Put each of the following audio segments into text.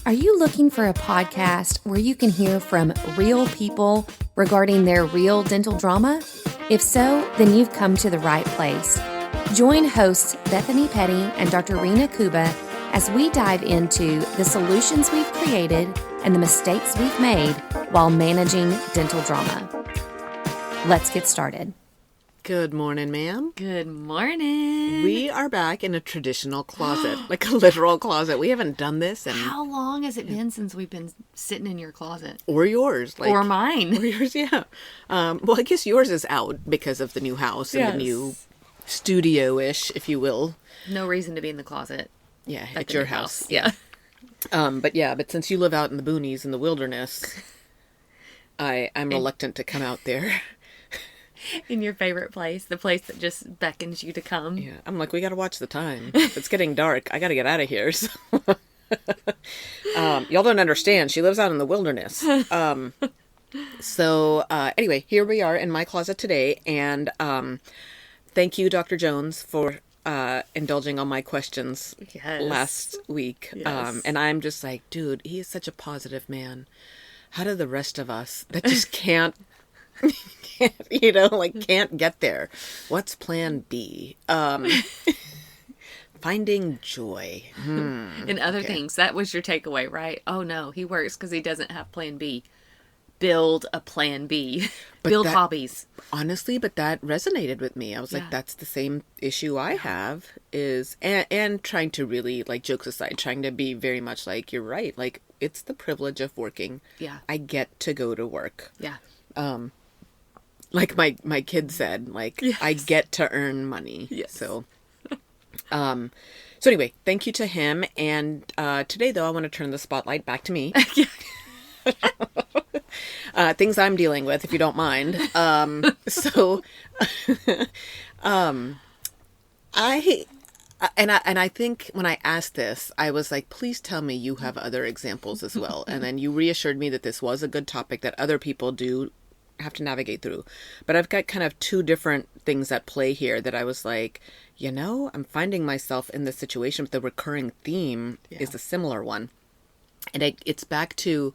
Are you looking for a podcast where you can hear from real people regarding their real dental drama? If so, then you've come to the right place. Join hosts Bethany Petty and Dr. Rena Kuba as we dive into the solutions we've created and the mistakes we've made while managing dental drama. Let's get started. Good morning, ma'am. Good morning. We are back in a traditional closet, like a literal closet. We haven't done this. How long has it been since we've been sitting in your closet? Or yours. Or mine. Or yours, yeah. Well, I guess yours is out because of the new house and the new studio-ish, if you will. No reason to be in the closet. Yeah, at your house. Yeah. But since you live out in the boonies, in the wilderness, I'm reluctant to come out there. In your favorite place, the place that just beckons you to come. Yeah, I'm like, we got to watch the time. It's getting dark. I got to get out of here. So. Y'all don't understand. She lives out in the wilderness. Anyway, here we are in my closet today. And thank you, Dr. Jones, for indulging on my questions last week. Yes. And I'm just like, dude, he is such a positive man. How do the rest of us that just can't can't get there? What's plan B? Finding joy. In other things. That was your takeaway, right? Oh no, he works because he doesn't have plan B. Build a plan B. Build hobbies. Honestly, but that resonated with me. I was like, that's the same issue I have and trying to really, like, jokes aside, trying to be very much like, you're right. Like, it's the privilege of working. Yeah. I get to go to work. Yeah. Like my kid said, like, yes. I get to earn money. Yes. So anyway, thank you to him. And today, though, I want to turn the spotlight back to me. Things I'm dealing with, if you don't mind. I think when I asked this, I was like, please tell me you have other examples as well. And then you reassured me that this was a good topic that other people do have to navigate through. But I've got kind of two different things at play here that I was like, I'm finding myself in this situation with the recurring theme is a similar one. And it's back to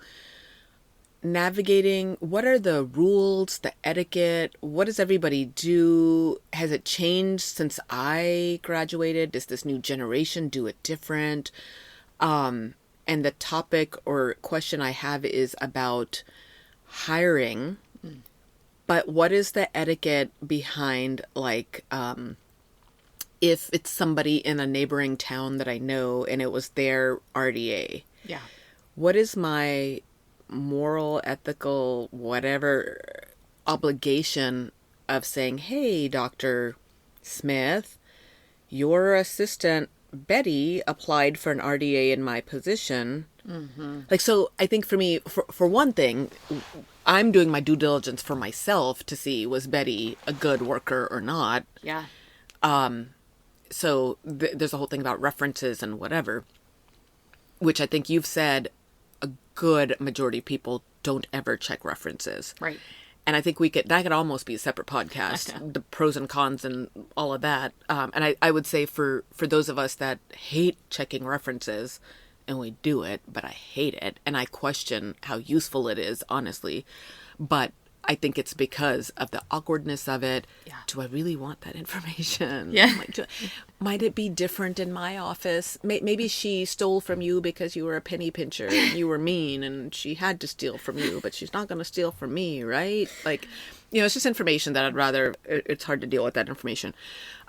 navigating, what are the rules, the etiquette, what does everybody do? Has it changed since I graduated? Does this new generation do it different? And the topic or question I have is about hiring. But what is the etiquette behind, like, if it's somebody in a neighboring town that I know and it was their RDA? Yeah. What is my moral, ethical, whatever obligation of saying, hey, Dr. Smith, your assistant Betty applied for an RDA in my position. Mm-hmm. Like, so I think for me, for one thing, I'm doing my due diligence for myself to see, was Betty a good worker or not? Yeah. So there's a whole thing about references and whatever, which I think you've said a good majority of people don't ever check references. Right. And I think that could almost be a separate podcast, the pros and cons and all of that. And I would say for those of us that hate checking references, and we do it, but I hate it, and I question how useful it is, honestly. But I think it's because of the awkwardness of it. Yeah. Do I really want that information? Yeah. Like, might it be different in my office? Maybe she stole from you because you were a penny pincher and you were mean and she had to steal from you, but she's not going to steal from me, right? Like, it's just information that I'd rather, it's hard to deal with that information.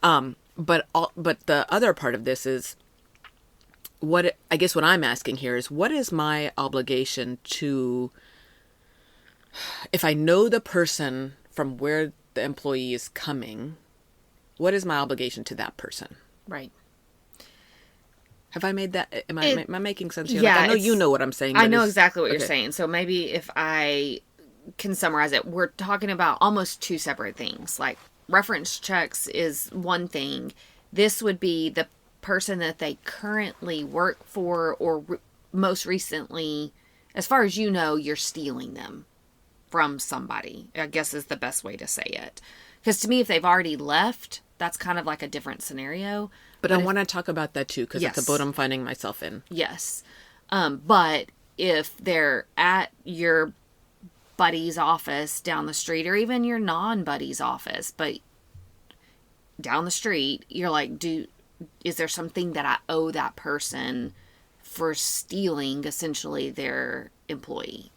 But the other part of this is, what I'm asking here is, what is my obligation to, if I know the person from where the employee is coming, what is my obligation to that person? Right. Have I made that? Am I making sense here? Yeah, like, I know you know what I'm saying. I know exactly what you're saying. So maybe if I can summarize it, we're talking about almost two separate things. Like, reference checks is one thing. This would be the person that they currently work for, or most recently, as far as you know, you're stealing them from somebody, I guess is the best way to say it. Because to me, if they've already left, that's kind of like a different scenario. But I want to talk about that too, because Yes. it's a boat I'm finding myself in. Yes. But if they're at your buddy's office down the street, or even your non-buddy's office, but down the street, you're like, is there something that I owe that person for stealing essentially their employee?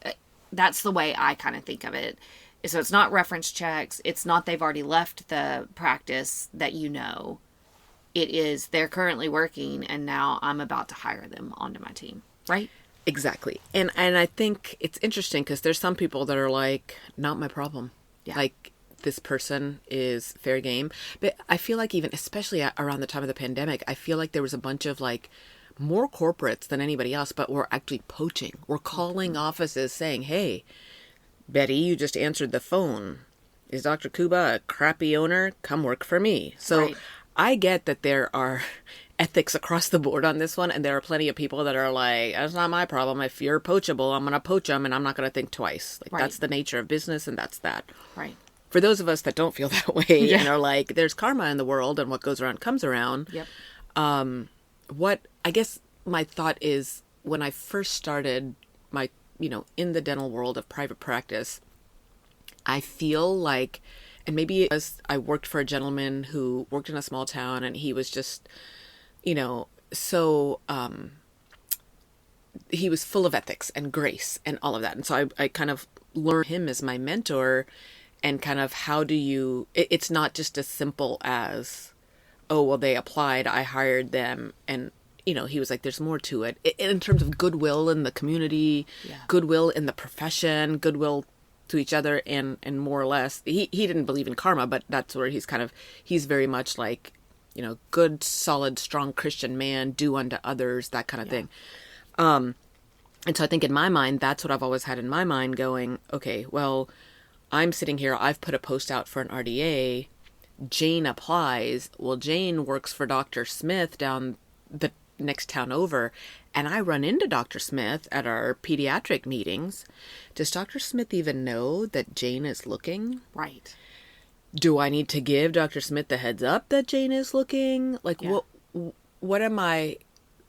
That's the way I kind of think of it. So it's not reference checks. It's not they've already left the practice that you know. It is they're currently working and now I'm about to hire them onto my team, right? Exactly. And I think it's interesting because there's some people that are like, not my problem. Yeah. Like, this person is fair game. But I feel like even, especially around the time of the pandemic, I feel like there was a bunch of like more corporates than anybody else, but we're actually poaching. We're calling offices saying, hey, Betty, you just answered the phone. Is Dr. Kuba a crappy owner? Come work for me. So Right. I get that there are ethics across the board on this one, and there are plenty of people that are like, that's not my problem. If you're poachable, I'm going to poach them, and I'm not going to think twice. Like, Right. that's the nature of business, and that's that. Right. For those of us that don't feel that way and are like, there's karma in the world, and what goes around comes around. Yep. What I guess my thought is, when I first started my, in the dental world of private practice, I feel like, and maybe it was, I worked for a gentleman who worked in a small town, and he was just, so he was full of ethics and grace and all of that. And so I kind of learned him as my mentor, and kind of how do you, it's not just as simple as, oh, well, they applied, I hired them. And, he was like, there's more to it. In terms of goodwill in the community, goodwill in the profession, goodwill to each other, and more or less, he didn't believe in karma, but that's where he's very much like, good, solid, strong Christian man, do unto others, that kind of thing. And so I think in my mind, that's what I've always had in my mind going, okay, well, I'm sitting here, I've put a post out for an RDA, Jane applies, well, Jane works for Dr. Smith down the next town over, and I run into Dr. Smith at our pediatric meetings. Does Dr. Smith even know that Jane is looking? Right. Do I need to give Dr. Smith the heads up that Jane is looking? Like, what am I,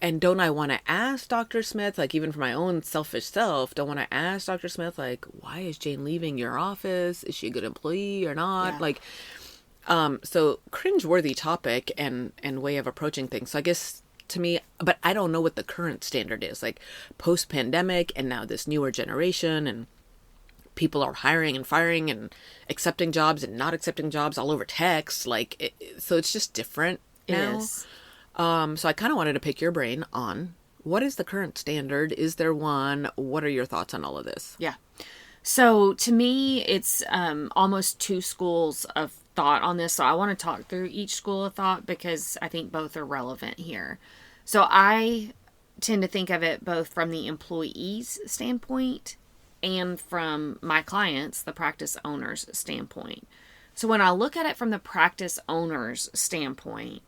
and don't I want to ask Dr. Smith, like, even for my own selfish self, don't want to ask Dr. Smith, like, why is Jane leaving your office? Is she a good employee or not? Yeah. Like, so cringeworthy topic and way of approaching things. So I guess to me, but I don't know what the current standard is, like post-pandemic and now this newer generation, and people are hiring and firing and accepting jobs and not accepting jobs all over text. Like, so it's just different now. It is. So I kind of wanted to pick your brain on what is the current standard? Is there one? What are your thoughts on all of this? Yeah. So to me, it's almost two schools of thought on this. So I want to talk through each school of thought because I think both are relevant here. So I tend to think of it both from the employee's standpoint and from my clients, the practice owner's standpoint. So when I look at it from the practice owner's standpoint,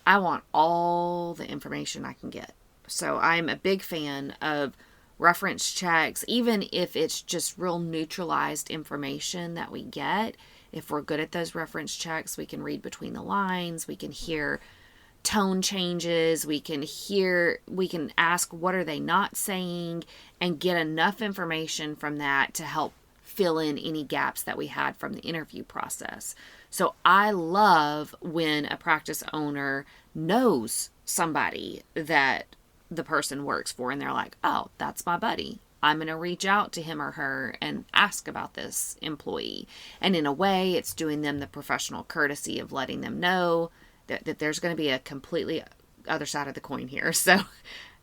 I want all the information I can get. So I'm a big fan of reference checks, even if it's just real neutralized information that we get. If we're good at those reference checks, we can read between the lines, we can hear tone changes, we can ask what are they not saying, and get enough information from that to help fill in any gaps that we had from the interview process. So I love when a practice owner knows somebody that the person works for and they're like, oh, that's my buddy. I'm going to reach out to him or her and ask about this employee. And in a way, it's doing them the professional courtesy of letting them know that there's going to be a completely other side of the coin here. So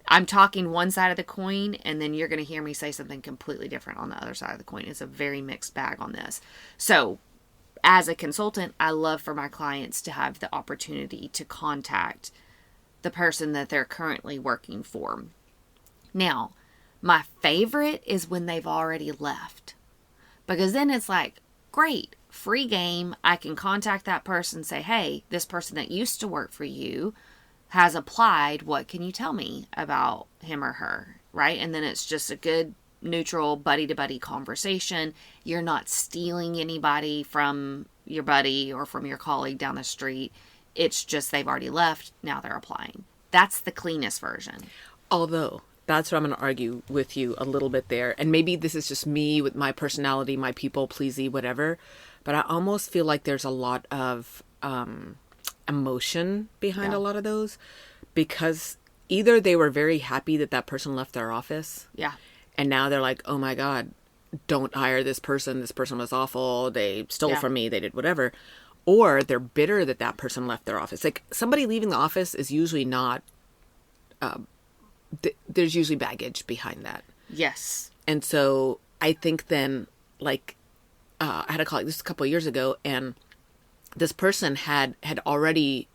I'm talking one side of the coin, and then you're going to hear me say something completely different on the other side of the coin. It's a very mixed bag on this. So as a consultant, I love for my clients to have the opportunity to contact the person that they're currently working for. Now, my favorite is when they've already left, because then it's like, great, free game. I can contact that person, say, hey, this person that used to work for you has applied. What can you tell me about him or her? Right? And then it's just a good neutral buddy-to-buddy conversation. You're not stealing anybody from your buddy or from your colleague down the street. It's just they've already left. Now they're applying. That's the cleanest version. Although that's where I'm going to argue with you a little bit there. And maybe this is just me with my personality, my people pleasy, whatever. But I almost feel like there's a lot of emotion behind a lot of those, because either they were very happy that that person left their office. Yeah. And now they're like, oh my God, don't hire this person. This person was awful. They stole from me. They did whatever. Or they're bitter that that person left their office. Like, somebody leaving the office is usually not, there's usually baggage behind that. Yes. And so I think then, like, I had a colleague, this was a couple of years ago, and this person had already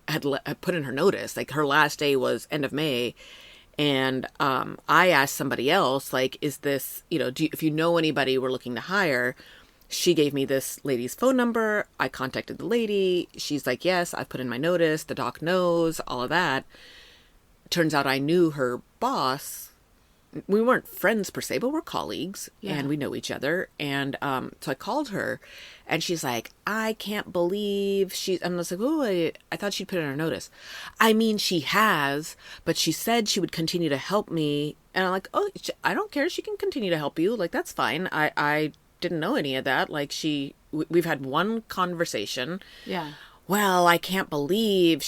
had put in her notice. Like, her last day was end of May. And I asked somebody else, like, is this, if you know anybody we're looking to hire? She gave me this lady's phone number. I contacted the lady. She's like, yes, I put in my notice. The doc knows, all of that. Turns out I knew her boss. We weren't friends per se, but we're colleagues, and we know each other. And so I called her, and she's like, I can't believe I'm just like, oh, I thought she'd put in her notice. I mean, she has, but she said she would continue to help me. And I'm like, oh, I don't care. She can continue to help you. Like, that's fine. I didn't know any of that. Like, we've had one conversation. Yeah. Well, I can't believe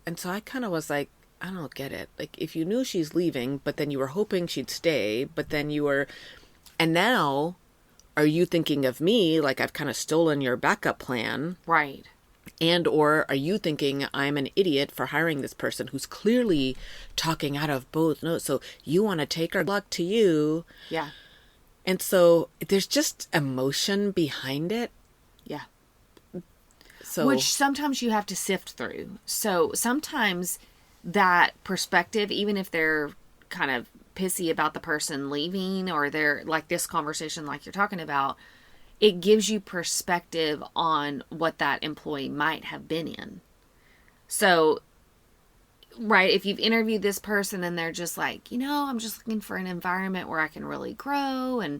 and so I kind of was like, I don't get it. Like, if you knew she's leaving, but then you were hoping she'd stay, but then and now are you thinking of me like I've kind of stolen your backup plan? Right. And or are you thinking I'm an idiot for hiring this person who's clearly talking out of both notes? So you want to take her luck to you. Yeah. And so there's just emotion behind it. Yeah. So which sometimes you have to sift through. So sometimes that perspective, even if they're kind of pissy about the person leaving, or they're like this conversation like you're talking about, it gives you perspective on what that employee might have been in. So, right, if you've interviewed this person and they're just like, I'm just looking for an environment where I can really grow and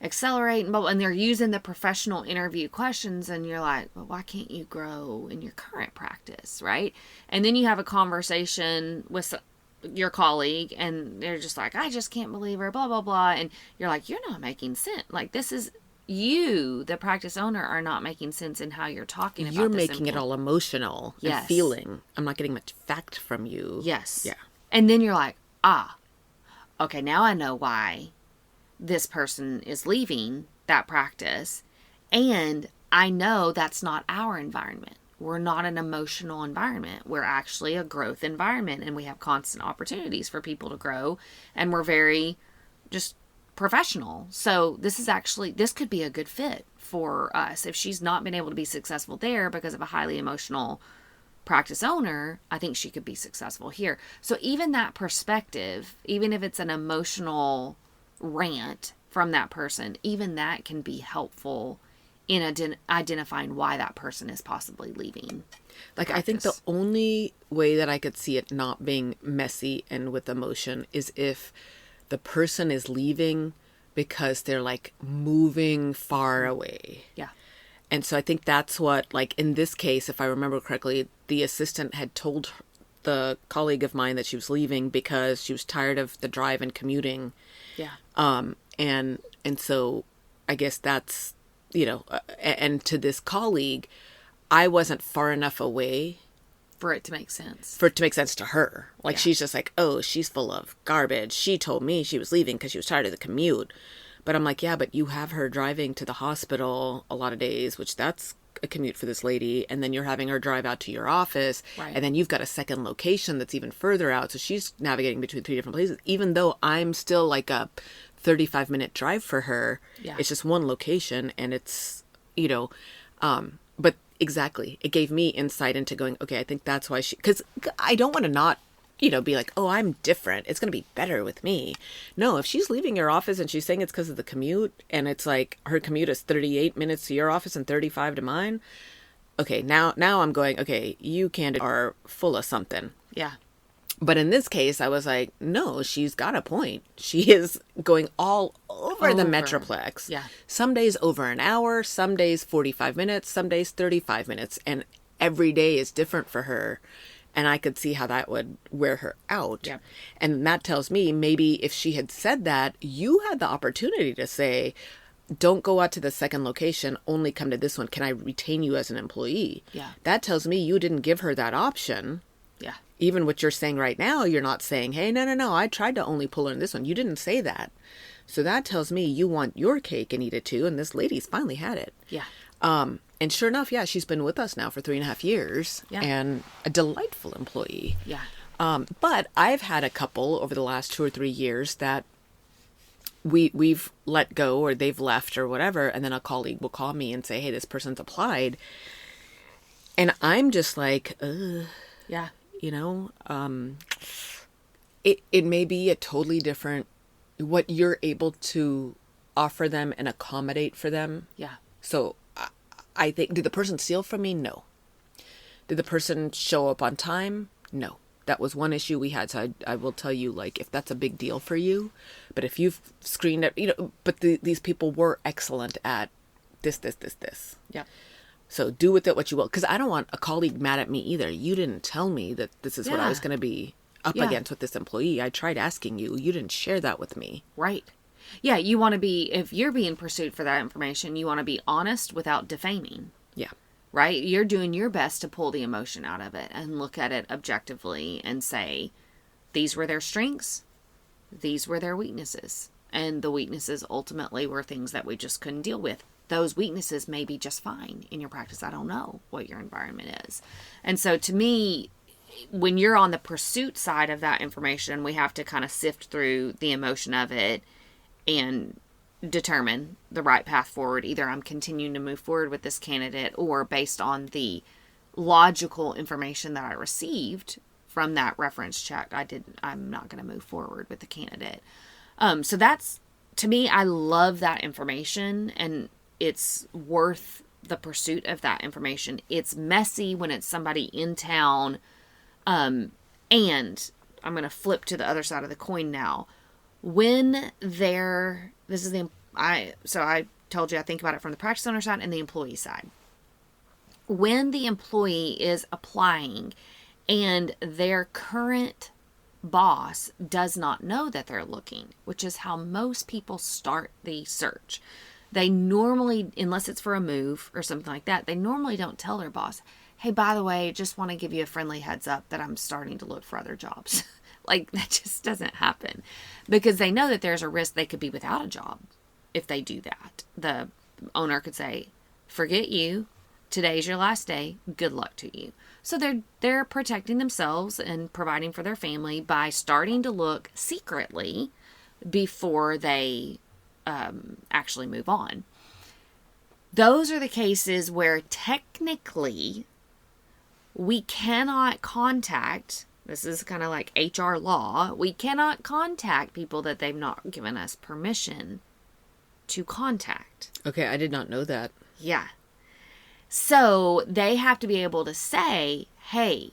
accelerate, and they're using the professional interview questions, and you're like, well, why can't you grow in your current practice, right? And then you have a conversation with your colleague, and they're just like, I just can't believe her, blah, blah, blah. And you're like, you're not making sense. Like, this is you, the practice owner, are not making sense in how you're talking about this. You're making it all emotional and feeling. I'm not getting much fact from you. Yes. Yeah. And then you're like, okay, now I know why this person is leaving that practice. And I know that's not our environment. We're not an emotional environment. We're actually a growth environment, and we have constant opportunities for people to grow, and we're very just professional. So this could be a good fit for us. If she's not been able to be successful there because of a highly emotional practice owner, I think she could be successful here. So even that perspective, even if it's an emotional rant from that person, even that can be helpful in identifying why that person is possibly leaving. Like, I think the only way that I could see it not being messy and with emotion is if the person is leaving because they're like moving far away. Yeah. And so I think that's what, like, in this case, if I remember correctly, the assistant had told the colleague of mine that she was leaving because she was tired of the drive and commuting. Yeah. And so I guess that's, and to this colleague, I wasn't far enough away for it to make sense. For it to make sense to her. Like, she's just like, oh, she's full of garbage. She told me she was leaving because she was tired of the commute. But I'm like, yeah, but you have her driving to the hospital a lot of days, which that's a commute for this lady. And then you're having her drive out to your office. Right. And then you've got a second location that's even further out. So she's navigating between 3 different places, even though I'm still like a 35-minute drive for her. Yeah. It's just one location, and it's, but exactly. It gave me insight into going, okay, I think that's why because I don't want to not, be like, oh, I'm different. It's going to be better with me. No, if she's leaving your office and she's saying it's because of the commute, and it's like her commute is 38 minutes to your office and 35 to mine. Okay, now I'm going, okay, you are full of something. Yeah. But in this case, I was like, no, she's got a point. She is going all over the Metroplex. Yeah. Some days over an hour, some days 45 minutes, some days 35 minutes. And every day is different for her. And I could see how that would wear her out. Yep. And that tells me maybe if she had said that, you had the opportunity to say, don't go out to the second location, only come to this one. Can I retain you as an employee? Yeah. That tells me you didn't give her that option. Yeah. Even what you're saying right now, you're not saying, hey, no, I tried to only pull her in this one. You didn't say that. So that tells me you want your cake and eat it too. And this lady's finally had it. Yeah. And sure enough, yeah, she's been with us now for 3.5 years. Yeah. And a delightful employee. Yeah. But I've had a couple over the last 2 or 3 years that we've let go or they've left or whatever. And then a colleague will call me and say, hey, this person's applied. And I'm just like, Yeah. you know, it may be a totally different, what you're able to offer them and accommodate for them. Yeah. So I think, did the person steal from me? No. Did the person show up on time? No. That was one issue we had. So I will tell you, like, if that's a big deal for you, but if you've screened it, you know, but these people were excellent at this. Yeah. So do with it what you will. Because I don't want a colleague mad at me either. You didn't tell me that this is what I was going to be up against with this employee. I tried asking you. You didn't share that with me. Right. Yeah, you want to be, if you're being pursued for that information, you want to be honest without defaming. Yeah. Right? You're doing your best to pull the emotion out of it and look at it objectively and say, these were their strengths, these were their weaknesses. And the weaknesses ultimately were things that we just couldn't deal with. Those weaknesses may be just fine in your practice. I don't know what your environment is. And so to me, when you're on the pursuit side of that information, we have to kind of sift through the emotion of it and determine the right path forward. Either I'm continuing to move forward with this candidate, or based on the logical information that I received from that reference check, I'm not going to move forward with the candidate. So that's, to me, I love that information, and it's worth the pursuit of that information. It's messy when it's somebody in town. And I'm going to flip to the other side of the coin now. When I told you I think about it from the practice owner side and the employee side. When the employee is applying and their current boss does not know that they're looking, which is how most people start the search. They normally, unless it's for a move or something like that, they normally don't tell their boss, hey, by the way, just want to give you a friendly heads up that I'm starting to look for other jobs. Like, that just doesn't happen, because they know that there's a risk they could be without a job if they do that. The owner could say, forget you, today's your last day, good luck to you. So they're protecting themselves and providing for their family by starting to look secretly before they actually move on. Those are the cases where technically we cannot contact, this is kind of like HR law, we cannot contact people that they've not given us permission to contact. Okay, I did not know that. Yeah. So they have to be able to say, hey,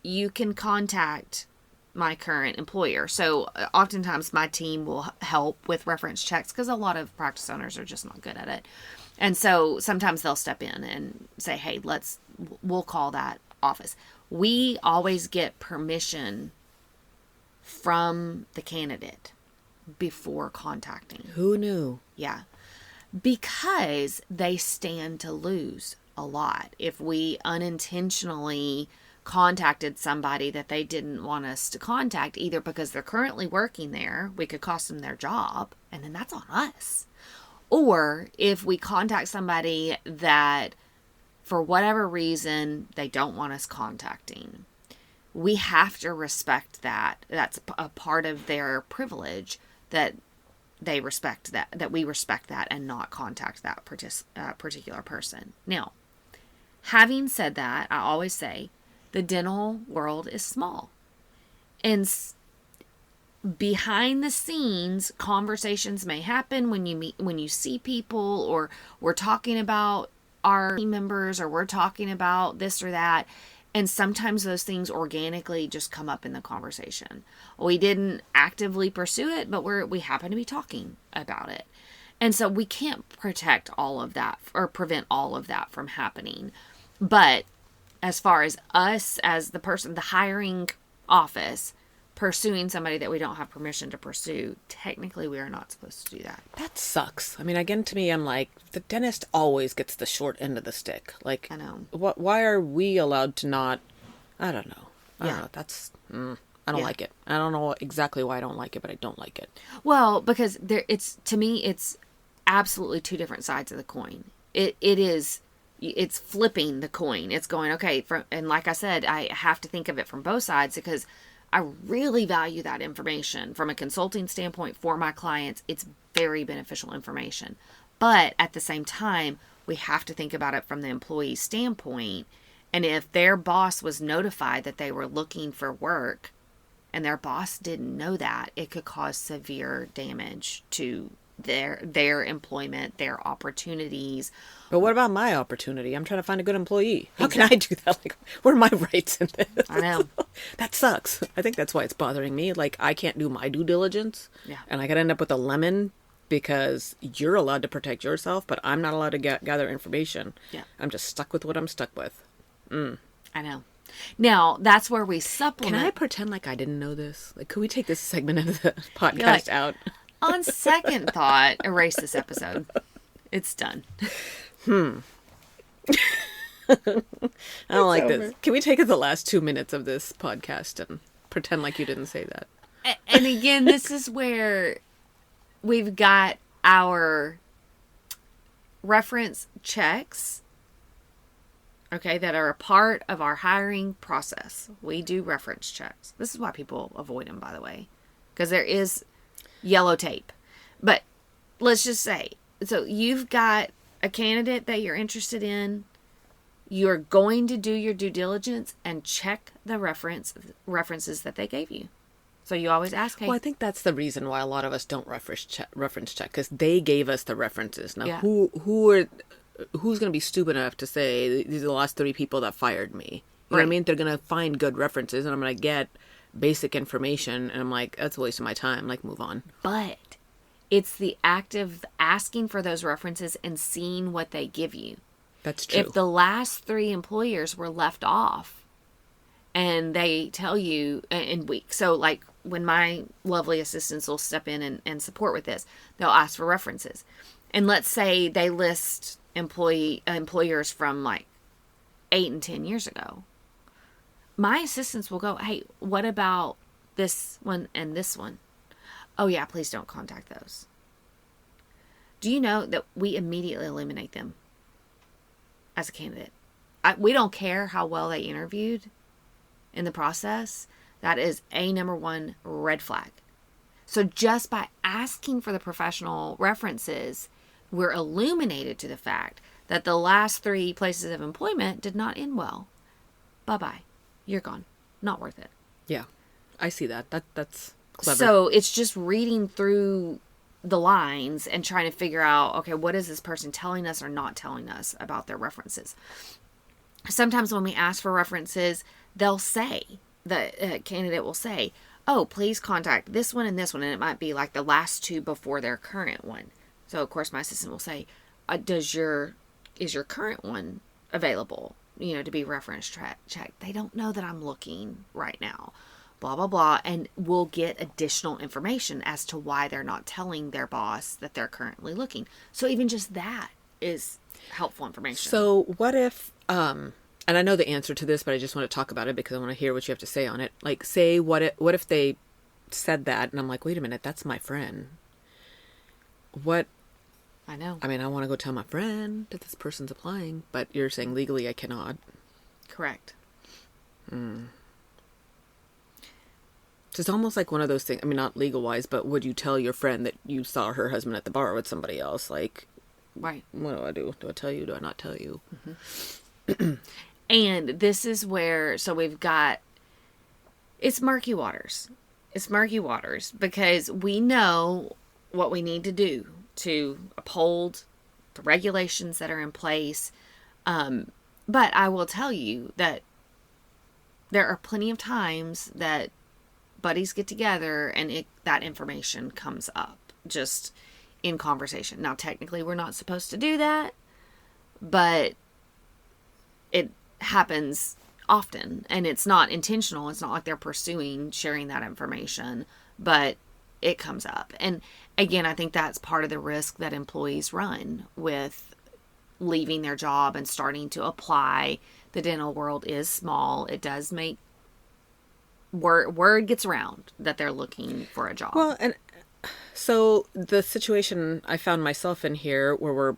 you can contact my current employer. So oftentimes my team will help with reference checks, because a lot of practice owners are just not good at it. And so sometimes they'll step in and say, hey, we'll call that office. We always get permission from the candidate before contacting. Who knew? Yeah. Because they stand to lose a lot. If we unintentionally contacted somebody that they didn't want us to contact, either because they're currently working there, we could cost them their job, and then that's on us. Or if we contact somebody that, for whatever reason, they don't want us contacting, we have to respect that. That's a part of their privilege, that they respect that we respect that and not contact that particular person. Now, having said that, I always say the dental world is small. And behind the scenes, conversations may happen when you see people, or we're talking about our team members, or we're talking about this or that. And sometimes those things organically just come up in the conversation. We didn't actively pursue it, but we happen to be talking about it. And so we can't protect all of that or prevent all of that from happening. But as far as us as the person, the hiring office, pursuing somebody that we don't have permission to pursue, technically we are not supposed to do that. That sucks. I mean, again, to me, I'm like, the dentist always gets the short end of the stick. Like, I know. Why are we allowed to not? I don't know. I don't know. That's. I don't like it. I don't know exactly why I don't like it, but I don't like it. Well, because to me, it's absolutely two different sides of the coin. It's flipping the coin. It's going, okay, and like I said, I have to think of it from both sides because I really value that information from a consulting standpoint for my clients. It's very beneficial information. But at the same time, we have to think about it from the employee standpoint. And if their boss was notified that they were looking for work and their boss didn't know that, it could cause severe damage to their employment, their opportunities. But what about my opportunity? I'm trying to find a good employee. How can I do that? Like, what are my rights in this? I know. That sucks. I think that's why it's bothering me. Like, I can't do my due diligence. Yeah. And I could end up with a lemon because you're allowed to protect yourself, but I'm not allowed to gather information. Yeah. I'm just stuck with what I'm stuck with. I know. Now, that's where we supplement. Can I pretend like I didn't know this? Like, could we take this segment of the podcast out? On second thought, erase this episode. It's done. I don't like this. Can we take the last 2 minutes of this podcast and pretend like you didn't say that? And again, this is where we've got our reference checks, okay, that are a part of our hiring process. We do reference checks. This is why people avoid them, by the way, because there is yellow tape. But let's just say, so you've got a candidate that you're interested in. You're going to do your due diligence and check the references that they gave you. So you always ask, hey. Well, I think that's the reason why a lot of us don't reference check because they gave us the references. Now, Yeah. who's going to be stupid enough to say these are the last 3 people that fired me? You know what I mean? They're going to find good references, and I'm going to get basic information, and I'm like, that's a waste of my time. Like, move on. But it's the act of asking for those references and seeing what they give you. That's true. If the last 3 employers were left off and they tell you so like when my lovely assistants will step in and support with this, they'll ask for references. And let's say they list employers from like 8 and 10 years ago. My assistants will go, hey, what about this one and this one? Oh yeah, please don't contact those. Do you know that we immediately eliminate them as a candidate? We don't care how well they interviewed in the process. That is a number 1 red flag. So just by asking for the professional references, we're illuminated to the fact that the last 3 places of employment did not end well. Bye-bye. You're gone. Not worth it. Yeah, I see that. That's clever. So it's just reading through the lines and trying to figure out, okay, what is this person telling us or not telling us about their references? Sometimes when we ask for references, they'll say, the candidate will say, oh, please contact this one and this one. And it might be like the last 2 before their current one. So, of course, my assistant will say, is your current one available, to be reference checked? They don't know that I'm looking right now. Blah, blah, blah. And we'll get additional information as to why they're not telling their boss that they're currently looking. So even just that is helpful information. So what if, and I know the answer to this, but I just want to talk about it because I want to hear what you have to say on it. Like, say, what if they said that and I'm like, wait a minute, that's my friend. What? I know. I mean, I want to go tell my friend that this person's applying, but you're saying legally I cannot. Correct. So it's almost like one of those things. I mean, not legal wise, but would you tell your friend that you saw her husband at the bar with somebody else? Like, right. What do I do? Do I tell you? Do I not tell you? Mm-hmm. And this is where, so we've got, it's murky waters. It's murky waters because we know what we need to do to uphold the regulations that are in place. But I will tell you that there are plenty of times that buddies get together and that information comes up just in conversation. Now, technically, we're not supposed to do that, but happens often, and it's not intentional. It's not like they're pursuing sharing that information, but it comes up. And again, I think that's part of the risk that employees run with leaving their job and starting to apply. The dental world is small. It does make word gets around that they're looking for a job. Well, and so the situation I found myself in here, where we're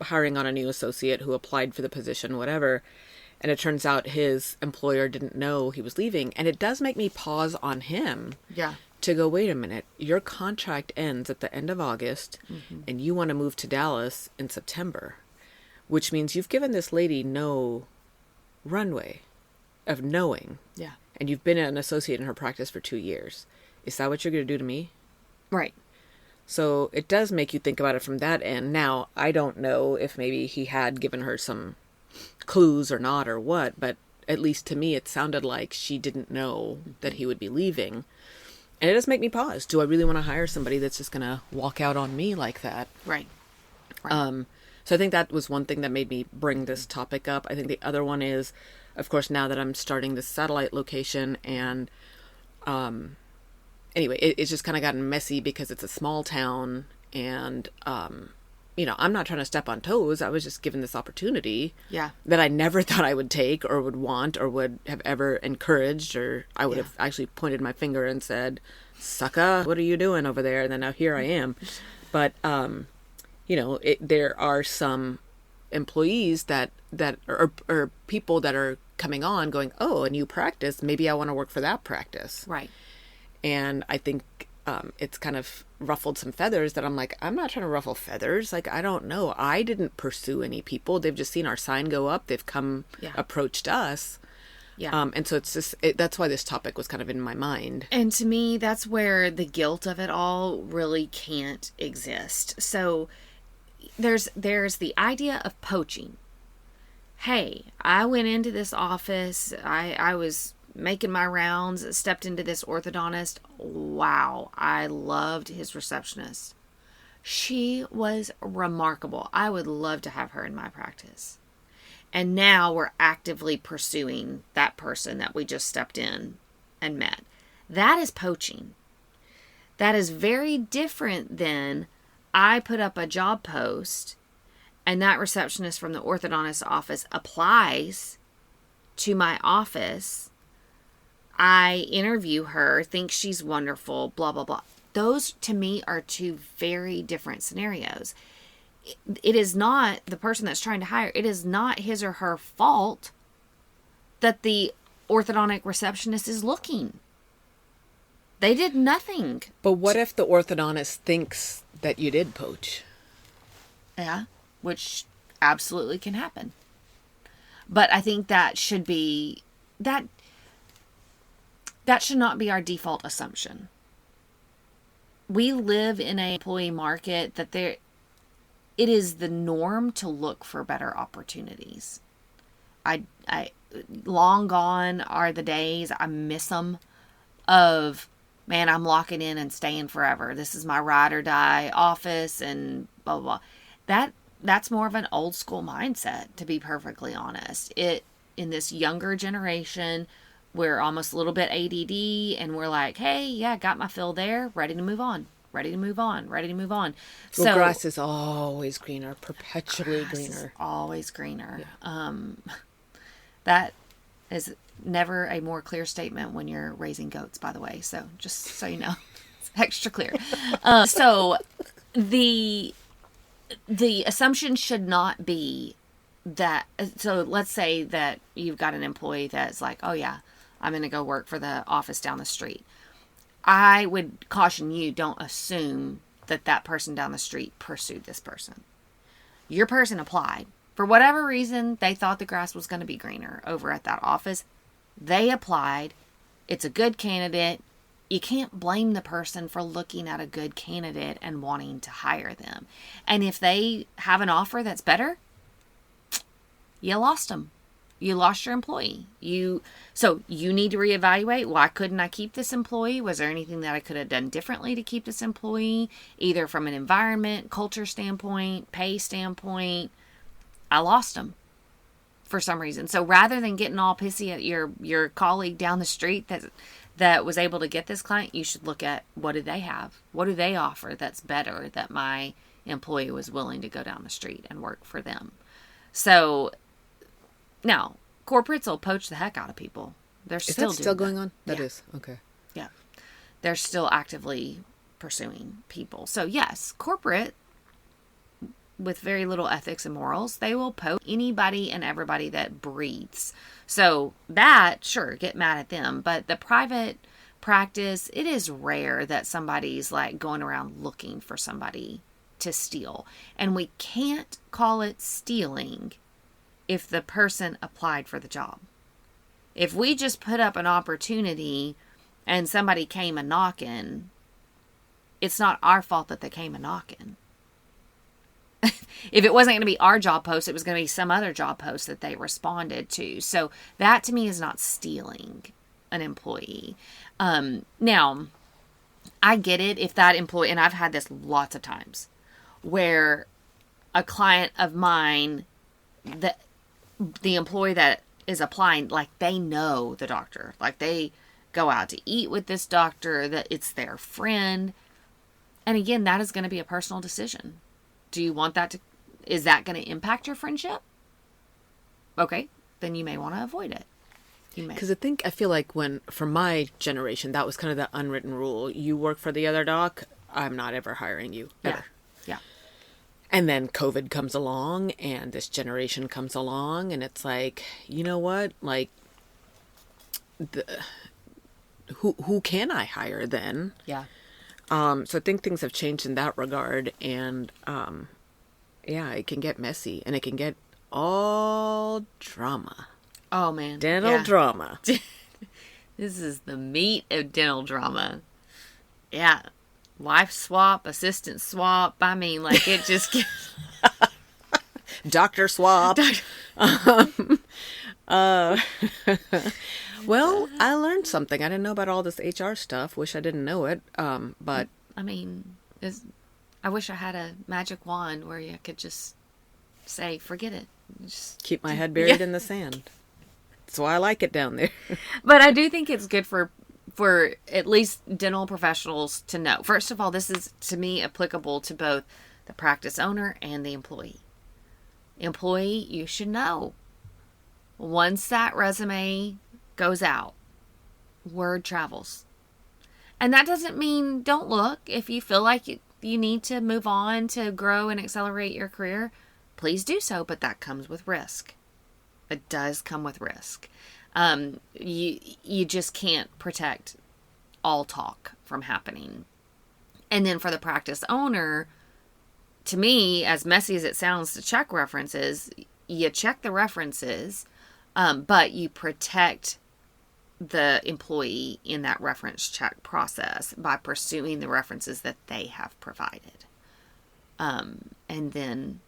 hiring on a new associate who applied for the position, whatever, and it turns out his employer didn't know he was leaving. And it does make me pause on him. Yeah. To go, wait a minute, your contract ends at the end of August, and you want to move to Dallas in September, which means you've given this lady no runway of knowing. Yeah. And you've been an associate in her practice for 2 years. Is that what you're going to do to me? Right. So it does make you think about it from that end. Now, I don't know if maybe he had given her some clues or not or what, but at least to me it sounded like she didn't know that he would be leaving. And it does make me pause. Do I really want to hire somebody that's just going to walk out on me like that? Right. So I think that was one thing that made me bring this topic up. I think the other one is, of course, now that I'm starting this satellite location, and anyway, it's just kind of gotten messy because it's a small town, and I'm not trying to step on toes. I was just given this opportunity that I never thought I would take or would want or would have ever encouraged, or I would have actually pointed my finger and said, "Sucka, what are you doing over there?" And then now here I am. But there are some employees that are people that are coming on going, oh, a new practice, maybe I want to work for that practice. Right. And I think it's kind of ruffled some feathers that I'm like, I'm not trying to ruffle feathers. Like, I don't know. I didn't pursue any people. They've just seen our sign go up. They've come approached us. Yeah. And so it's just, that's why this topic was kind of in my mind. And to me, that's where the guilt of it all really can't exist. So there's the idea of poaching. Hey, I went into this office. I was making my rounds, stepped into this orthodontist. Wow, I loved his receptionist. She was remarkable. I would love to have her in my practice. And now we're actively pursuing that person that we just stepped in and met. That is poaching. That is very different than I put up a job post and that receptionist from the orthodontist office applies to my office. I interview her, think she's wonderful, blah, blah, blah. Those, to me, are two very different scenarios. It is not the person that's trying to hire. It is not his or her fault that the orthodontic receptionist is looking. They did nothing. But what if the orthodontist thinks that you did poach? Yeah, which absolutely can happen. But I think that should be, that should not be our default assumption. We live in an employee market that it is the norm to look for better opportunities. I long gone are the days, I miss them, of, man, I'm locking in and staying forever. This is my ride or die office and blah, blah, blah. That's more of an old school mindset, to be perfectly honest. In this younger generation, we're almost a little bit ADD and we're like, hey, yeah, got my fill there, ready to move on. Ready to move on. Ready to move on. Well, so grass is always greener, perpetually greener. Always greener. Yeah. That is never a more clear statement when you're raising goats, by the way. So just so you know, it's extra clear. So the assumption should not be that. So let's say that you've got an employee that's like, oh yeah, I'm going to go work for the office down the street. I would caution you, don't assume that person down the street pursued this person. Your person applied. For whatever reason, they thought the grass was going to be greener over at that office. They applied. It's a good candidate. You can't blame the person for looking at a good candidate and wanting to hire them. And if they have an offer that's better, you lost them. You lost your employee. So you need to reevaluate. Why couldn't I keep this employee? Was there anything that I could have done differently to keep this employee? Either from an environment, culture standpoint, pay standpoint. I lost them. for some reason. So rather than getting all pissy at your colleague down the street that was able to get this client, you should look at what do they have? What do they offer that's better that my employee was willing to go down the street and work for them? So now corporates will poach the heck out of people. They're still Is that still doing going on? That Yeah. is. Okay. Yeah. They're still actively pursuing people. So yes, corporate with very little ethics and morals, they will poach anybody and everybody that breathes. So that, sure, get mad at them. But the private practice, it is rare that somebody's like going around looking for somebody to steal. And we can't call it stealing if the person applied for the job. If we just put up an opportunity and somebody came a knocking, it's not our fault that they came a knocking. If it wasn't going to be our job post, it was going to be some other job post that they responded to. So that to me is not stealing an employee. Now, I get it if that employee, and I've had this lots of times, where a client of mine, the employee that is applying, like they know the doctor, like they go out to eat with this doctor, that it's their friend. And again, that is going to be a personal decision. Do you want that is that going to impact your friendship? Okay, then you may want to avoid it. You may. Because I feel like for my generation, that was kind of the unwritten rule. You work for the other doc, I'm not ever hiring you, ever. Yeah. And then COVID comes along, and this generation comes along, and it's like, you know what? Like, who can I hire then? Yeah. So I think things have changed in that regard, and yeah, it can get messy, and it can get all drama. Oh man, Dental drama. This is the meat of dental drama. Yeah, wife swap, assistant swap. I mean, like it just gets Doctor swap. Well, I learned something. I didn't know about all this HR stuff. Wish I didn't know it. But I mean, I wish I had a magic wand where you could just say, forget it. Just keep my head buried in the sand. That's why I like it down there. But I do think it's good for at least dental professionals to know. First of all, this is, to me, applicable to both the practice owner and the employee. Employee, you should know. Once that resume goes out, word travels. And that doesn't mean don't look. If you feel like you need to move on to grow and accelerate your career, please do so, but that comes with risk. It does come with risk. You just can't protect all talk from happening. And then for the practice owner, to me, as messy as it sounds to check references, you check the references, but you protect the employee in that reference check process by pursuing the references that they have provided. And then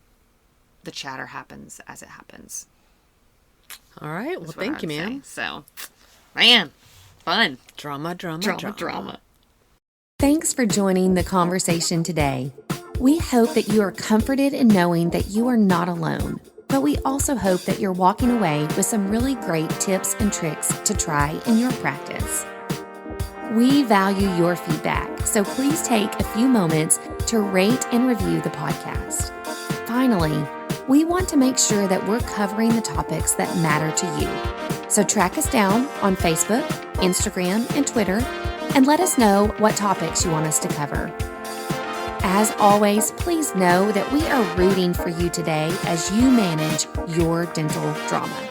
the chatter happens as it happens. All right. Well, thank you, ma'am. So, man, fun. Drama. Thanks for joining the conversation today. We hope that you are comforted in knowing that you are not alone, but we also hope that you're walking away with some really great tips and tricks to try in your practice. We value your feedback, so please take a few moments to rate and review the podcast. Finally, we want to make sure that we're covering the topics that matter to you. So track us down on Facebook, Instagram, and Twitter, and let us know what topics you want us to cover. As always, please know that we are rooting for you today as you manage your dental drama.